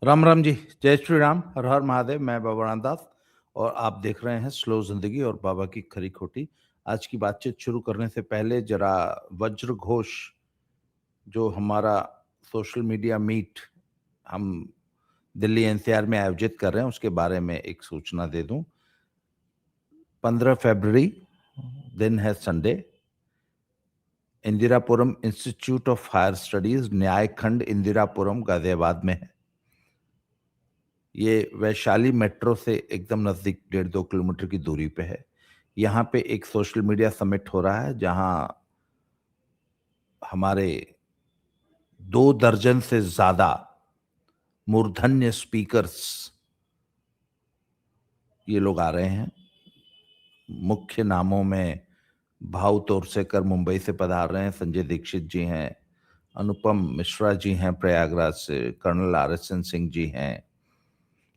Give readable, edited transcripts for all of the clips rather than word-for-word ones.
राम राम जी। जय श्री राम। हर हर महादेव। मैं बाबा रामदास और आप देख रहे हैं स्लो जिंदगी और बाबा की खरी खोटी। आज की बातचीत शुरू करने से पहले जरा वज्र घोष जो हमारा सोशल मीडिया मीट हम दिल्ली एनसीआर में आयोजित कर रहे हैं उसके बारे में एक सूचना दे दूं। 15 फरवरी दिन है Sunday. Indirapuram institute of higher studies Nyay Khand Indirapuram Ghaziabad में है। ये वैशाली मेट्रो से एकदम नज़दीक 1.5-2 किलोमीटर की दूरी पे है। यहाँ पे एक सोशल मीडिया समिट हो रहा है जहाँ हमारे 2 दर्जन से ज़्यादा मूर्धन्य स्पीकर्स ये लोग आ रहे हैं। मुख्य नामों में भाऊ तोरसेकर मुंबई से पधार रहे हैं, संजय दीक्षित जी हैं, अनुपम मिश्रा जी हैं प्रयागराज से, कर्नल RSN सिंह जी हैं,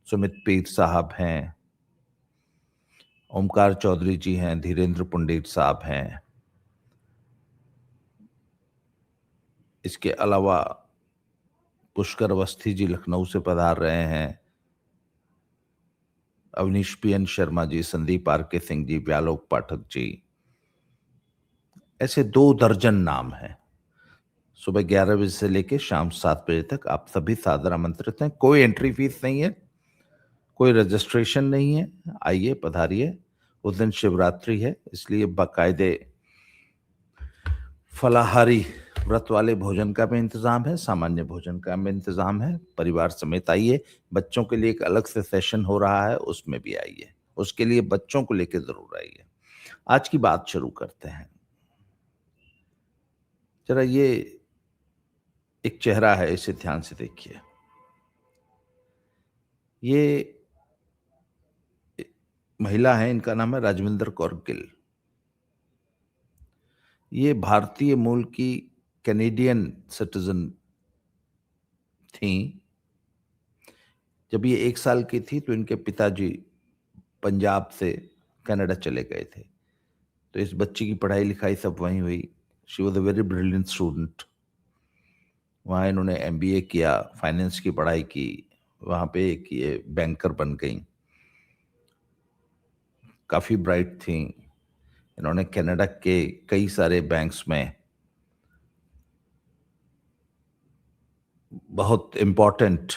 सुमित पीर साहब हैं, ओमकार चौधरी जी हैं, धीरेन्द्र पंडित साहब हैं। इसके अलावा पुष्कर अवस्थी जी लखनऊ से पधार रहे हैं, अवनीश PN शर्मा जी, संदीप RK सिंह जी, व्यालोक पाठक जी, ऐसे 2 दर्जन नाम हैं। सुबह 11 बजे से लेकर शाम 7 बजे तक आप सभी सादर आमंत्रित हैं। कोई एंट्री फीस नहीं है, कोई रजिस्ट्रेशन नहीं है। आइए, पधारिए। उस दिन शिवरात्रि है, इसलिए बाकायदे फलाहारी व्रत वाले भोजन का भी इंतजाम है, सामान्य भोजन का भी इंतजाम है। परिवार समेत आइए। बच्चों के लिए एक अलग से सेशन हो रहा है, उसमें भी आइए। उसके लिए बच्चों को लेकर जरूर आइए। आज की बात शुरू करते हैं। जरा ये एक चेहरा है, इसे ध्यान से देखिए। ये महिला है, इनका नाम है राजविंदर कौर गिल। ये भारतीय मूल की कैनेडियन सिटीजन थी। जब ये 1 साल की थी तो इनके पिताजी पंजाब से कनाडा चले गए थे, तो इस बच्ची की पढ़ाई लिखाई सब वहीं हुई। She was a very brilliant student. वहाँ इन्होंने MBA किया, फाइनेंस की पढ़ाई की, वहाँ पे एक ये बैंकर बन गई। काफ़ी ब्राइट थी। इन्होंने कनाडा के कई सारे बैंक्स में बहुत इम्पोर्टेंट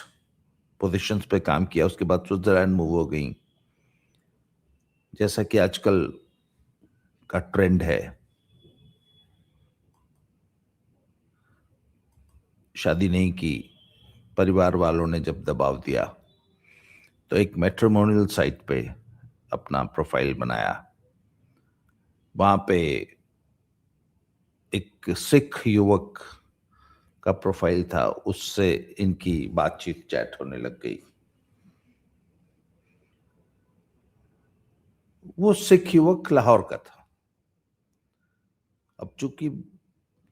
पोजीशंस पे काम किया। उसके बाद स्विट्जरलैंड मूव हो गई। जैसा कि आजकल का ट्रेंड है, शादी नहीं की। परिवार वालों ने जब दबाव दिया तो एक मैट्रिमोनियल साइट पे अपना प्रोफाइल बनाया। वहां पे एक सिख युवक का प्रोफाइल था, उससे इनकी बातचीत चैट होने लग गई। वो सिख युवक लाहौर का था। अब चूंकि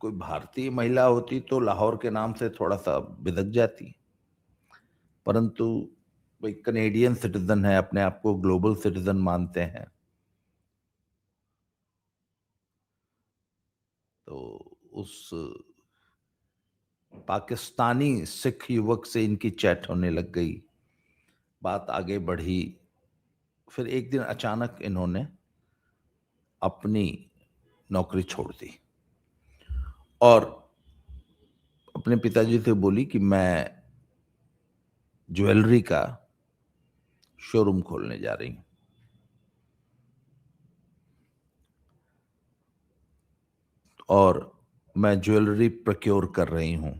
कोई भारतीय महिला होती तो लाहौर के नाम से थोड़ा सा बिदक जाती, परंतु भाई कनेडियन सिटीजन है, अपने आप को ग्लोबल सिटीजन मानते हैं, तो उस पाकिस्तानी सिख युवक से इनकी चैट होने लग गई। बात आगे बढ़ी। फिर एक दिन अचानक इन्होंने अपनी नौकरी छोड़ दी और अपने पिताजी से बोली कि मैं ज्वेलरी का शोरूम खोलने जा रही हूं। और मैं ज्वेलरी प्रोक्योर कर रही हूं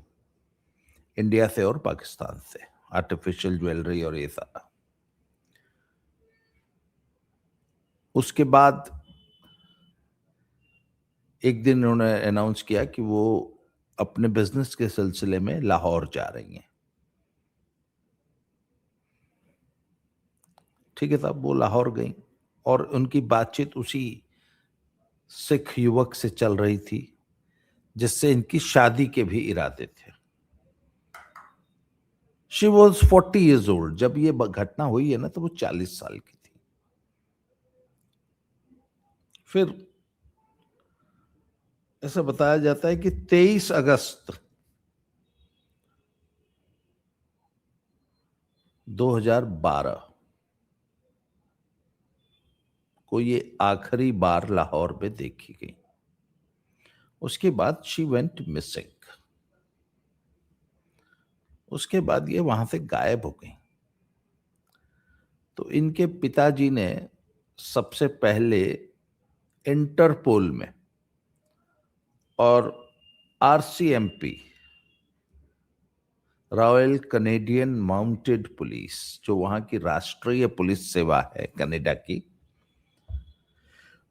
इंडिया से और पाकिस्तान से, आर्टिफिशियल ज्वेलरी और ये सारा। उसके बाद एक दिन उन्होंने अनाउंस किया कि वो अपने बिजनेस के सिलसिले में लाहौर जा रही हैं। ठीक है साहब, वो लाहौर गई और उनकी बातचीत उसी सिख युवक से चल रही थी जिससे इनकी शादी के भी इरादे थे। She was 40 years old। जब ये घटना हुई है ना, तो वो 40 साल की थी। फिर ऐसा बताया जाता है कि 23 अगस्त 2012 को ये आखिरी बार लाहौर में देखी गई। उसके बाद शी वेंट मिसिंग। उसके बाद ये वहां से गायब हो गई। तो इनके पिताजी ने सबसे पहले इंटरपोल में और RCMP, royal Canadian mounted police, जो वहां की राष्ट्रीय पुलिस सेवा है कनाडा की,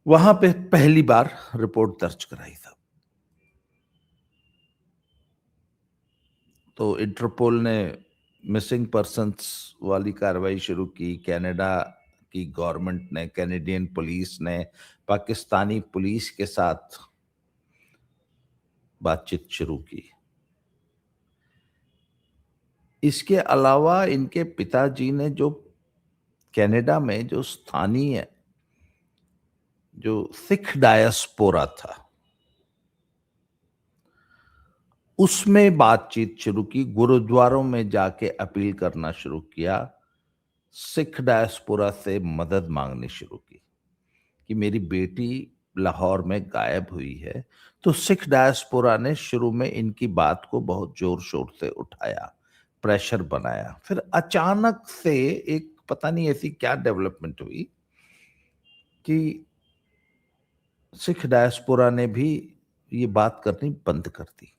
वहां पे पहली बार रिपोर्ट दर्ज कराई था। तो इंटरपोल ने मिसिंग पर्सन्स वाली कार्रवाई शुरू की। कनाडा की गवर्नमेंट ने, कैनेडियन पुलिस ने पाकिस्तानी पुलिस के साथ बातचीत शुरू की। इसके अलावा इनके पिताजी ने जो कनाडा में जो स्थानीय जो सिख डायस्पोरा था, उसमें बातचीत शुरू की। गुरुद्वारों में जाके अपील करना शुरू किया। सिख डायस्पोरा से मदद मांगनी शुरू की कि मेरी बेटी लाहौर में गायब हुई है। तो सिख डायस्पोरा ने शुरू में इनकी बात को बहुत जोर शोर से उठाया, प्रेशर बनाया। फिर अचानक से एक पता नहीं ऐसी क्या डेवलपमेंट हुई कि सिख डायस्पोरा ने भी ये बात करनी बंद कर दी।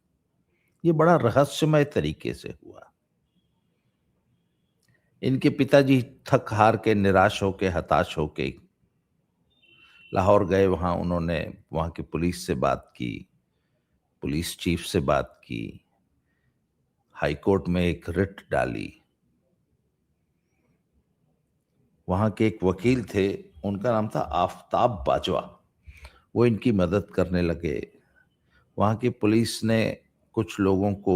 ये बड़ा रहस्यमय तरीके से हुआ। इनके पिताजी थक हार के, निराश होके, हताश होके लाहौर गए। वहां उन्होंने वहां की पुलिस से बात की, पुलिस चीफ से बात की, हाई कोर्ट में एक रिट डाली। वहां के एक वकील थे, उनका नाम था आफताब बाजवा, वो इनकी मदद करने लगे। वहां की पुलिस ने कुछ लोगों को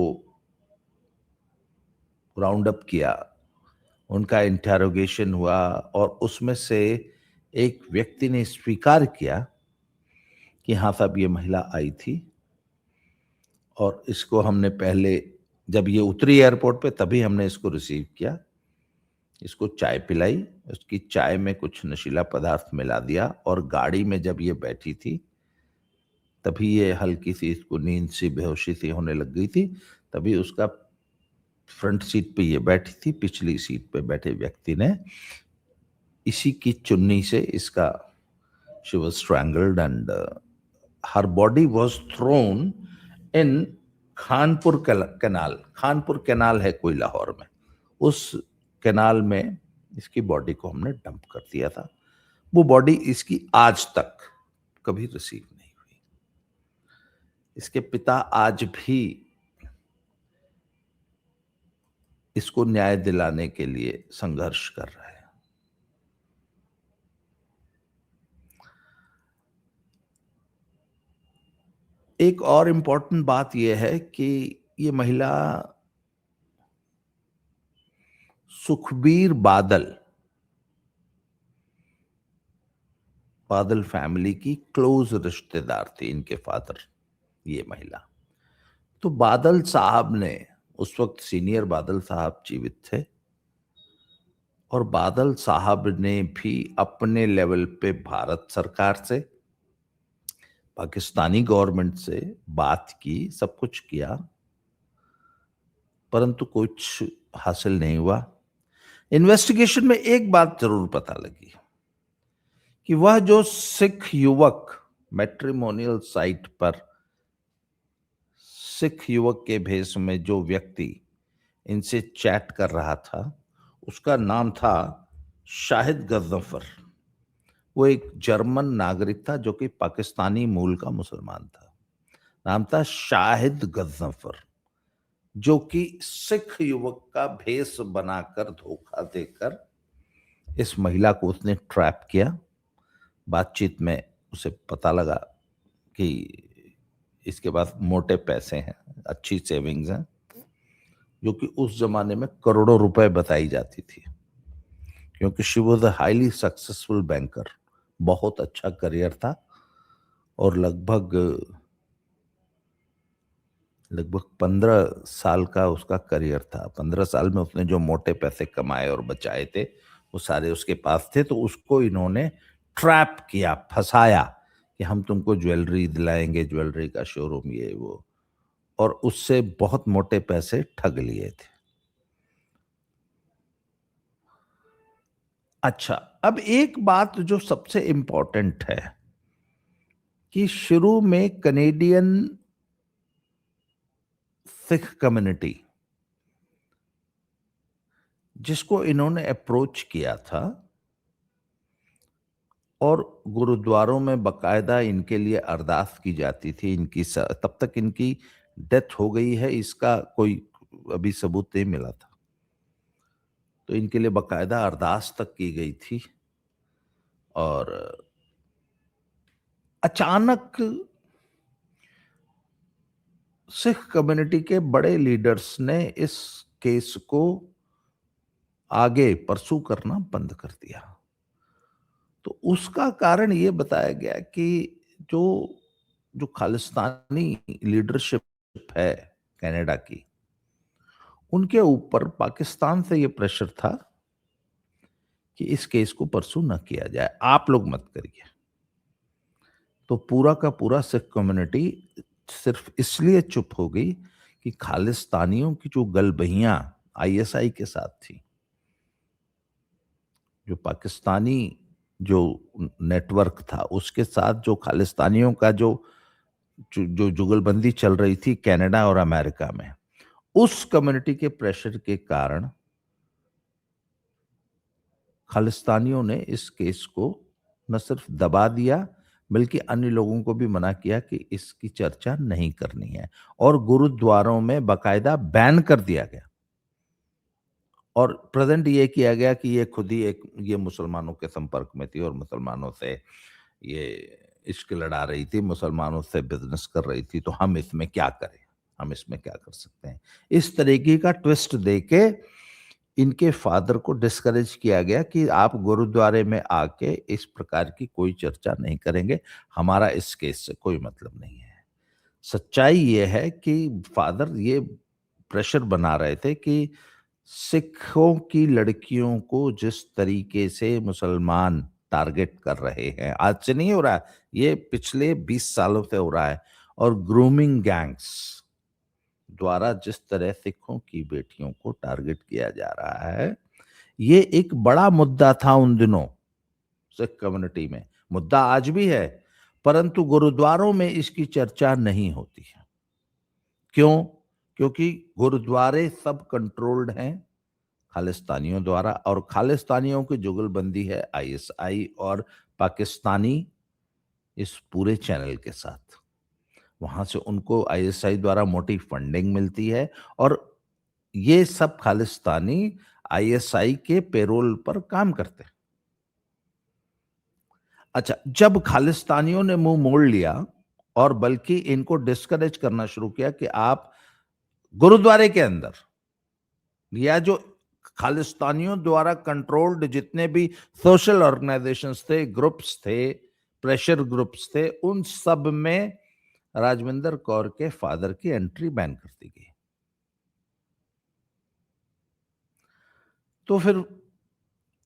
राउंड अप किया, उनका इंटेरोगेशन हुआ और उसमें से एक व्यक्ति ने स्वीकार किया कि हाँ साहब, ये महिला आई थी और इसको हमने पहले, जब ये उतरी एयरपोर्ट पे, तभी हमने इसको रिसीव किया, इसको चाय पिलाई, उसकी चाय में कुछ नशीला पदार्थ मिला दिया और गाड़ी में जब ये बैठी थी तभी ये हल्की सी इसको नींद सी, बेहोशी सी होने लग गई थी। तभी उसका फ्रंट सीट पे ये बैठी थी, पिछली सीट पे बैठे व्यक्ति ने इसी की चुन्नी से इसका, she was strangled and her body was thrown in Khanpur canal. Khanpur canal है कोई लाहौर में, उस कैनाल में इसकी बॉडी को हमने डंप कर दिया था। वो बॉडी इसकी आज तक कभी रिसीव नहीं हुई। इसके पिता आज भी इसको न्याय दिलाने के लिए संघर्ष कर रहे हैं। एक और इंपॉर्टेंट बात यह है कि ये महिला सुखबीर बादल, बादल फैमिली की क्लोज रिश्तेदार थी, इनके फादर, ये महिला। तो बादल साहब ने, उस वक्त सीनियर बादल साहब जीवित थे, और बादल साहब ने भी अपने लेवल पे भारत सरकार से, पाकिस्तानी गवर्नमेंट से बात की, सब कुछ किया, परंतु कुछ हासिल नहीं हुआ। इन्वेस्टिगेशन में एक बात जरूर पता लगी कि वह जो सिख युवक मैट्रिमोनियल साइट पर सिख युवक के भेष में जो व्यक्ति इनसे चैट कर रहा था, उसका नाम था शाहिद गजनफर। वो एक जर्मन नागरिक था जो कि पाकिस्तानी मूल का मुसलमान था। नाम था शाहिद गजनफर, जो कि सिख युवक का भेष बनाकर, धोखा देकर इस महिला को उसने ट्रैप किया। बातचीत में उसे पता लगा कि इसके पास मोटे पैसे हैं, अच्छी सेविंग्स हैं, जो कि उस जमाने में करोड़ों रुपए बताई जाती थी, क्योंकि she was a highly successful banker. बहुत अच्छा करियर था और लगभग लगभग 15 साल का उसका करियर था। 15 साल में उसने जो मोटे पैसे कमाए और बचाए थे, वो सारे उसके पास थे। तो उसको इन्होंने ट्रैप किया, फँसाया कि हम तुमको ज्वेलरी दिलाएँगे, ज्वेलरी का शोरूम ये वो, और उससे बहुत मोटे पैसे ठग लिए थे। अच्छा, अब एक बात जो सबसे इम्पोर्टेंट है कि शुरू में कैनेडियन सिख कम्युनिटी जिसको इन्होंने अप्रोच किया था, और गुरुद्वारों में बकायदा इनके लिए अरदास की जाती थी। तब तक इनकी डेथ हो गई है, इसका कोई अभी सबूत नहीं मिला था। तो इनके लिए बकायदा अरदास तक की गई थी। और अचानक सिख कम्युनिटी के बड़े लीडर्स ने इस केस को आगे परसू करना बंद कर दिया। तो उसका कारण ये बताया गया कि जो जो खालिस्तानी लीडरशिप है कनाडा की, उनके ऊपर पाकिस्तान से ये प्रेशर था कि इस केस को परसू न किया जाए, आप लोग मत करिए। तो पूरा का पूरा सिख कम्युनिटी सिर्फ इसलिए चुप हो गई कि खालिस्तानियों की जो गलबहियां आईएसआई के साथ थी, जो पाकिस्तानी जो नेटवर्क था उसके साथ जो खालिस्तानियों का जो जुगलबंदी चल रही थी कनाडा और अमेरिका में, उस कम्युनिटी के प्रेशर के कारण खालिस्तानियों ने इस केस को न सिर्फ दबा दिया, बल्कि अन्य लोगों को भी मना किया कि इसकी चर्चा नहीं करनी है, और गुरुद्वारों में बकायदा बैन कर दिया गया। और प्रेजेंट ये किया गया कि ये खुद ही एक ये मुसलमानों के संपर्क में थी और मुसलमानों से ये इश्क लड़ा रही थी, मुसलमानों से बिजनेस कर रही थी, तो हम इसमें क्या करें, हम इसमें क्या कर सकते हैं। इस तरीके का ट्विस्ट देके इनके फादर को डिस्करेज किया गया कि आप गुरुद्वारे में आके इस प्रकार की कोई चर्चा नहीं करेंगे, हमारा इस केस से कोई मतलब नहीं है। सच्चाई ये है कि फादर ये प्रेशर बना रहे थे कि सिखों की लड़कियों को जिस तरीके से मुसलमान टारगेट कर रहे हैं, आज से नहीं हो रहा है, ये पिछले 20 सालों से हो रहा है। और ग्रूमिंग गैंग्स द्वारा जिस तरह सिखों की बेटियों को टारगेट किया जा रहा है, ये एक बड़ा मुद्दा था उन दिनों सिख कम्युनिटी में। मुद्दा आज भी है, परंतु गुरुद्वारों में इसकी चर्चा नहीं होती है। क्यों? क्योंकि गुरुद्वारे सब कंट्रोल्ड हैं खालिस्तानियों द्वारा, और खालिस्तानियों की जुगलबंदी है आईएसआई और पाकिस्तानी इस पूरे चैनल के साथ। वहां से उनको आईएसआई द्वारा मोटी फंडिंग मिलती है, और ये सब खालिस्तानी आईएसआई के पेरोल पर काम करते हैं। अच्छा, जब खालिस्तानियों ने मुंह मोड़ लिया और बल्कि इनको डिस्करेज करना शुरू किया कि आप गुरुद्वारे के अंदर या जो खालिस्तानियों द्वारा कंट्रोल्ड जितने भी सोशल ऑर्गेनाइजेशंस थे, ग्रुप्स थे, प्रेशर ग्रुप्स थे, उन सब में राजविंदर कौर के फादर की एंट्री बैन कर दी गई। तो फिर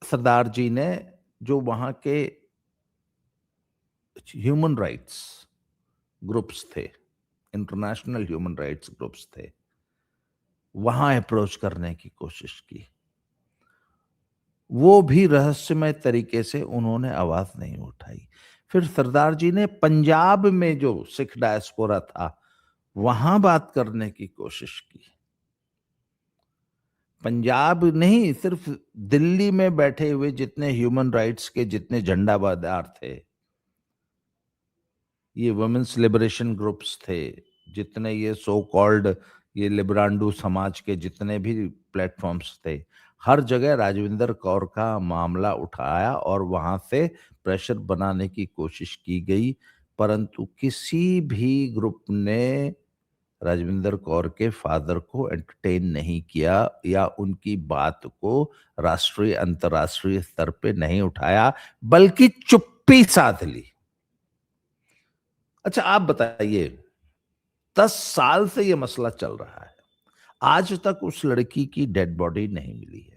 सरदार जी ने जो वहां के ह्यूमन राइट्स ग्रुप्स थे, इंटरनेशनल ह्यूमन राइट्स ग्रुप्स थे, वहां अप्रोच करने की कोशिश की। वो भी रहस्यमय तरीके से उन्होंने आवाज नहीं उठाई। फिर सरदार जी ने पंजाब में जो सिख डायस्पोरा था, वहां बात करने की कोशिश की। पंजाब नहीं, सिर्फ दिल्ली में बैठे हुए जितने ह्यूमन राइट्स के जितने झंडाबाजार थे, ये वुमेन्स लिबरेशन ग्रुप्स थे, जितने ये सो कॉल्ड ये लिब्रांडू समाज के जितने भी प्लेटफॉर्म्स थे, हर जगह राजविंदर कौर का मामला उठाया और वहां से प्रेशर बनाने की कोशिश की गई, परंतु किसी भी ग्रुप ने राजविंदर कौर के फादर को एंटरटेन नहीं किया या उनकी बात को राष्ट्रीय अंतर्राष्ट्रीय स्तर पे नहीं उठाया, बल्कि चुप्पी साध ली। अच्छा, आप बताइए 10 साल से ये मसला चल रहा है। आज तक उस लड़की की डेड बॉडी नहीं मिली है।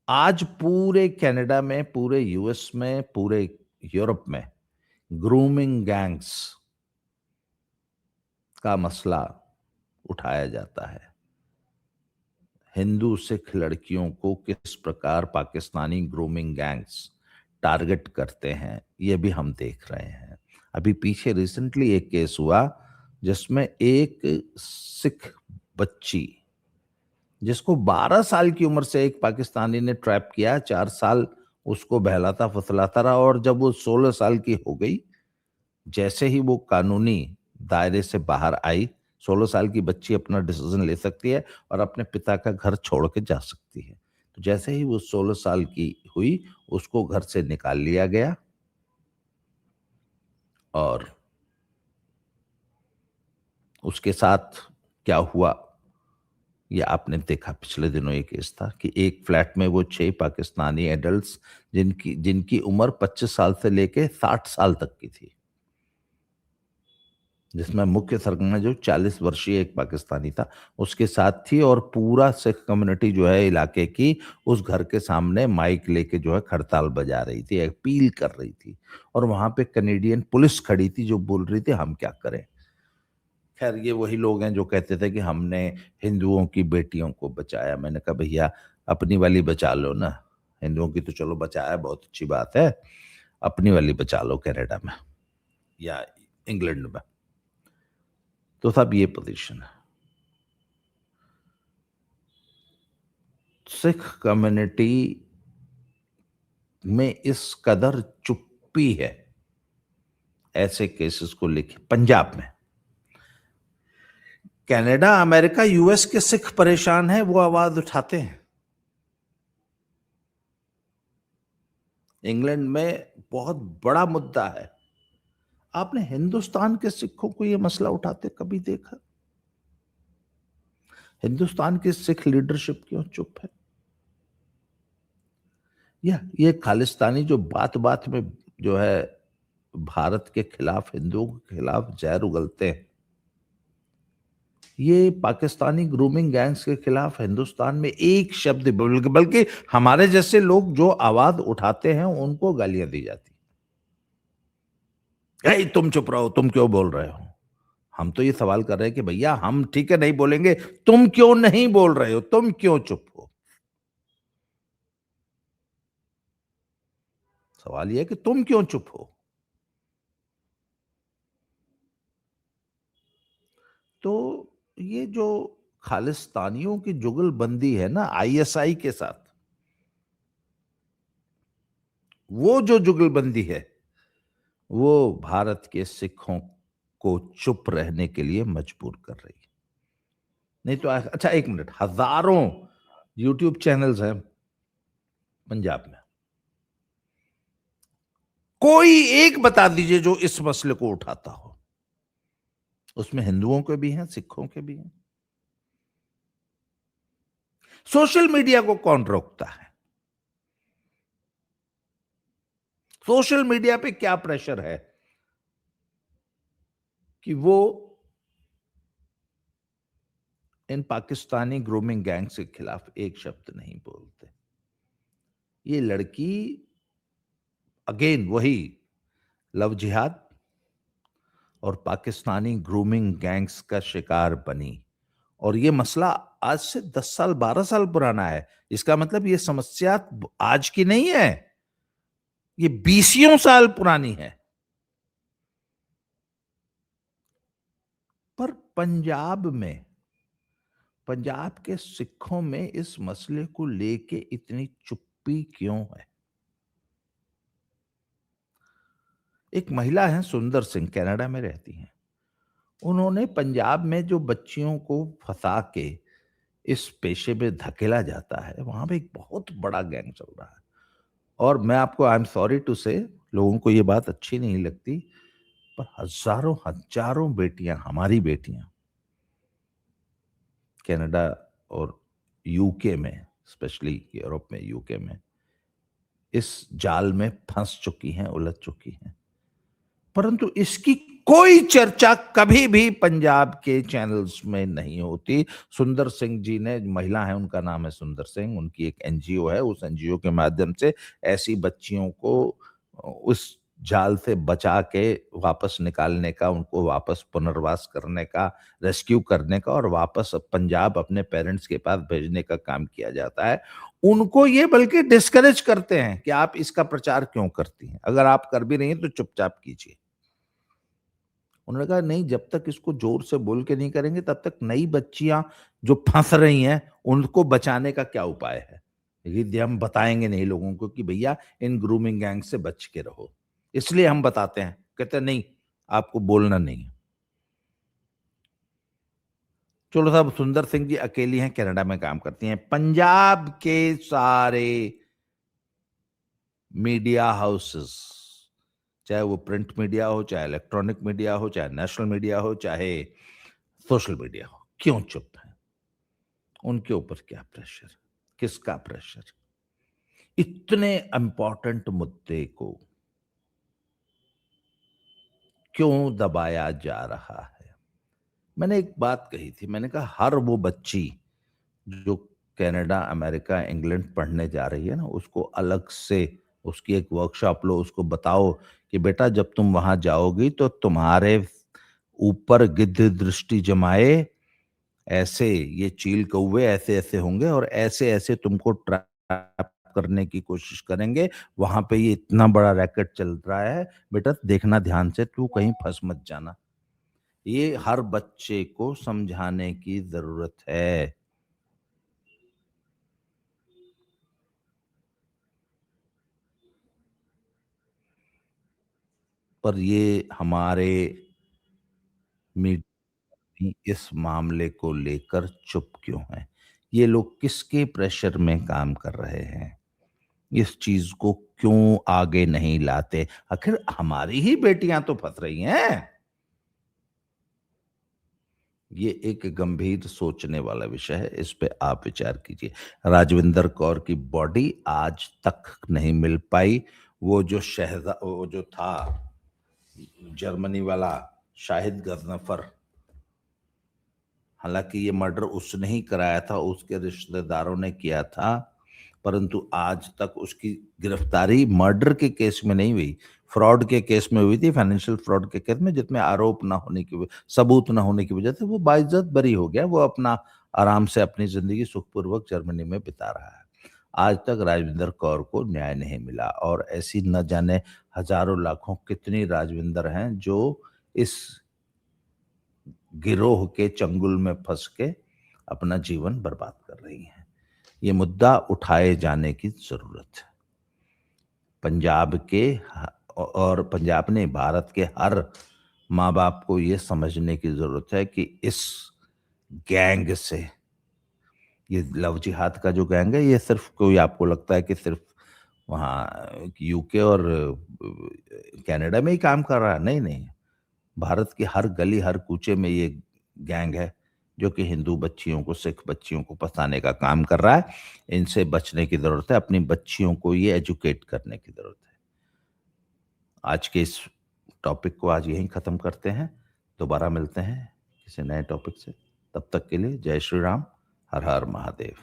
आज पूरे कनाडा में, पूरे यूएस में, पूरे यूरोप में ग्रूमिंग गैंग्स का मसला उठाया जाता है। हिंदू सिख लड़कियों को किस प्रकार पाकिस्तानी ग्रूमिंग गैंग्स टारगेट करते हैं, ये भी हम देख रहे हैं। अभी पीछे रिसेंटली एक केस हुआ जिसमें एक सिख बच्ची, जिसको 12 साल की उम्र से एक पाकिस्तानी ने ट्रैप किया, 4 साल उसको बहलाता फुसलाता रहा, और जब वो 16 साल की हो गई, जैसे ही वो कानूनी दायरे से बाहर आई, 16 साल की बच्ची अपना डिसीजन ले सकती है और अपने पिता का घर छोड़ के जा सकती है। तो जैसे ही वो 16 साल की हुई, उसको घर से निकाल लिया गया और उसके साथ क्या हुआ ये आपने देखा। पिछले दिनों एक केस था कि एक फ्लैट में वो 6 पाकिस्तानी एडल्ट्स, जिनकी जिनकी उम्र 25 साल से लेके 60 साल तक की थी, जिसमें मुख्य सरगना जो 40 वर्षीय एक पाकिस्तानी था उसके साथ थी, और पूरा सिख कम्युनिटी जो है इलाके की उस घर के सामने माइक लेके जो है खड़ताल बजा रही थी, अपील कर रही थी, और वहां पे कनेडियन पुलिस खड़ी थी जो बोल रही थी हम क्या करें। खैर, ये वही लोग हैं जो कहते थे कि हमने हिंदुओं की बेटियों को बचाया। मैंने कहा भैया, अपनी वाली बचा लो ना। हिंदुओं की तो चलो बचाया, बहुत अच्छी बात है, अपनी वाली बचा लो कनाडा में या इंग्लैंड में। तो साहब ये पोजीशन है। सिख कम्युनिटी में इस कदर चुप्पी है ऐसे केसेस को लेके। पंजाब में, कनाडा, अमेरिका, यूएस के सिख परेशान हैं, वो आवाज उठाते हैं। इंग्लैंड में बहुत बड़ा मुद्दा है। आपने हिंदुस्तान के सिखों को यह मसला उठाते कभी देखा? हिंदुस्तान की सिख लीडरशिप क्यों चुप है? ये खालिस्तानी जो बात बात में जो है भारत के खिलाफ, हिंदुओं के खिलाफ जहर उगलते हैं, ये पाकिस्तानी ग्रूमिंग गैंग्स के खिलाफ हिंदुस्तान में एक शब्द, बल्कि हमारे जैसे लोग जो आवाज उठाते हैं उनको गालियां दी जाती। ए, तुम चुप रहो, तुम क्यों बोल रहे हो? हम तो ये सवाल कर रहे हैं कि भैया हम ठीक है नहीं बोलेंगे, तुम क्यों नहीं बोल रहे हो, तुम क्यों चुप हो? सवाल यह है कि तुम क्यों चुप हो? तो ये जो खालिस्तानियों की जुगलबंदी है ना आईएसआई के साथ, वो जो जुगलबंदी है वो भारत के सिखों को चुप रहने के लिए मजबूर कर रही है। नहीं तो अच्छा, एक मिनट, हजारों यूट्यूब चैनल्स हैं पंजाब में, कोई एक बता दीजिए जो इस मसले को उठाता हो। उसमें हिंदुओं के भी हैं, सिखों के भी हैं। सोशल मीडिया को कौन रोकता है? सोशल मीडिया पे क्या प्रेशर है कि वो इन पाकिस्तानी ग्रूमिंग गैंग्स के खिलाफ एक शब्द नहीं बोलते? ये लड़की अगेन वही लव जिहाद और पाकिस्तानी ग्रूमिंग गैंग्स का शिकार बनी, और ये मसला आज से 10 साल 12 साल पुराना है। इसका मतलब ये समस्या आज की नहीं है, ये बीसियों साल पुरानी है। पर पंजाब के सिखों में इस मसले को लेके इतनी चुप्पी क्यों है? एक महिला है सुंदर सिंह, कनाडा में रहती हैं। उन्होंने पंजाब में जो बच्चियों को फंसा के इस पेशे में धकेला जाता है, वहां पे एक बहुत बड़ा गैंग चल रहा है। और मैं आपको, आई एम सॉरी टू से, लोगों को ये बात अच्छी नहीं लगती, पर हजारों हजारों बेटियां, हमारी बेटियां कनाडा और यूके में, स्पेशली यूरोप में, यूके में, इस जाल में फंस चुकी हैं, उलझ चुकी हैं। परंतु इसकी कोई चर्चा कभी भी पंजाब के चैनल्स में नहीं होती। सुंदर सिंह जी ने, महिला है, उनका नाम है सुंदर सिंह, उनकी एक एनजीओ है, उस एनजीओ के माध्यम से ऐसी बच्चियों को उस जाल से बचा के वापस निकालने का, उनको वापस पुनर्वास करने का, रेस्क्यू करने का और वापस पंजाब अपने पेरेंट्स के पास भेजने का काम किया जाता है। उनको ये बल्कि डिस्करेज करते हैं कि आप इसका प्रचार क्यों करती हैं? अगर आप कर भी रही हैं तो चुपचाप कीजिए। उन्होंने कहा नहीं, जब तक इसको जोर से बोल के नहीं करेंगे तब तक नई बच्चियां जो फंस रही हैं उनको बचाने का क्या उपाय है। ये हम बताएंगे नहीं लोगों को कि भैया इन ग्रूमिंग गैंग से बच के रहो, इसलिए हम बताते हैं। कहते हैं नहीं, आपको बोलना नहीं है। चलो साहब, सुंदर सिंह जी अकेली हैं, कनाडा में काम करती हैं। पंजाब के सारे मीडिया हाउसेस, चाहे वो प्रिंट मीडिया हो, चाहे इलेक्ट्रॉनिक मीडिया हो, चाहे नेशनल मीडिया हो, चाहे सोशल मीडिया हो, क्यों चुप है? उनके ऊपर क्या प्रेशर? किसका प्रेशर? इतने इंपॉर्टेंट मुद्दे को क्यों दबाया जा रहा है? मैंने एक बात कही थी, मैंने कहा हर वो बच्ची जो कनाडा, अमेरिका, इंग्लैंड पढ़ने जा रही है ना, उसको अलग से उसकी एक वर्कशॉप लो, उसको बताओ कि बेटा जब तुम वहां जाओगी तो तुम्हारे ऊपर गिद्ध दृष्टि जमाए ऐसे ये चील कौवे ऐसे ऐसे होंगे और ऐसे ऐसे तुमको ट्रैप करने की कोशिश करेंगे। वहां पे ये इतना बड़ा रैकेट चल रहा है, बेटा देखना ध्यान से, तू कहीं फंस मत जाना। ये हर बच्चे को समझाने की जरूरत है। पर ये हमारे मीडिया इस मामले को लेकर चुप क्यों है? ये लोग किसके प्रेशर में काम कर रहे हैं? इस चीज को क्यों आगे नहीं लाते? आखिर हमारी ही बेटियां तो फंस रही हैं। ये एक गंभीर सोचने वाला विषय है, इस पे आप विचार कीजिए। राजविंदर कौर की बॉडी आज तक नहीं मिल पाई। वो जो था जर्मनी वाला शाहिद गजनफर, हालांकि ये मर्डर उसने ही कराया था, उसके रिश्तेदारों ने किया था, परंतु आज तक उसकी गिरफ्तारी मर्डर के केस में नहीं हुई, फ्रॉड के केस में हुई थी, फाइनेंशियल फ्रॉड के केस में, जिसमें आरोप ना होने की, सबूत ना होने की वजह से वो बाइज्जत बरी हो गया। वो अपना आराम से अपनी जिंदगी सुखपूर्वक जर्मनी में बिता रहा है। आज तक राजविंदर कौर को न्याय नहीं मिला और ऐसी न जाने हजारों लाखों कितनी राजविंदर हैं जो इस गिरोह के चंगुल में फंस के अपना जीवन बर्बाद कर रही हैं। ये मुद्दा उठाए जाने की जरूरत है। पंजाब के और पंजाब ने भारत के हर माँ बाप को ये समझने की जरूरत है कि इस गैंग से, ये लव जिहाद का जो गैंग है, ये सिर्फ कोई, आपको लगता है कि सिर्फ वहाँ यूके और कनाडा में ही काम कर रहा है? नहीं नहीं, भारत की हर गली हर कूचे में ये गैंग है जो कि हिंदू बच्चियों को, सिख बच्चियों को फंसाने का काम कर रहा है। इनसे बचने की जरूरत है, अपनी बच्चियों को ये एजुकेट करने की जरूरत है। आज के इस टॉपिक को आज यहीं ख़त्म करते हैं। दोबारा मिलते हैं किसी नए टॉपिक से। तब तक के लिए जय श्री राम, हर हर महादेव।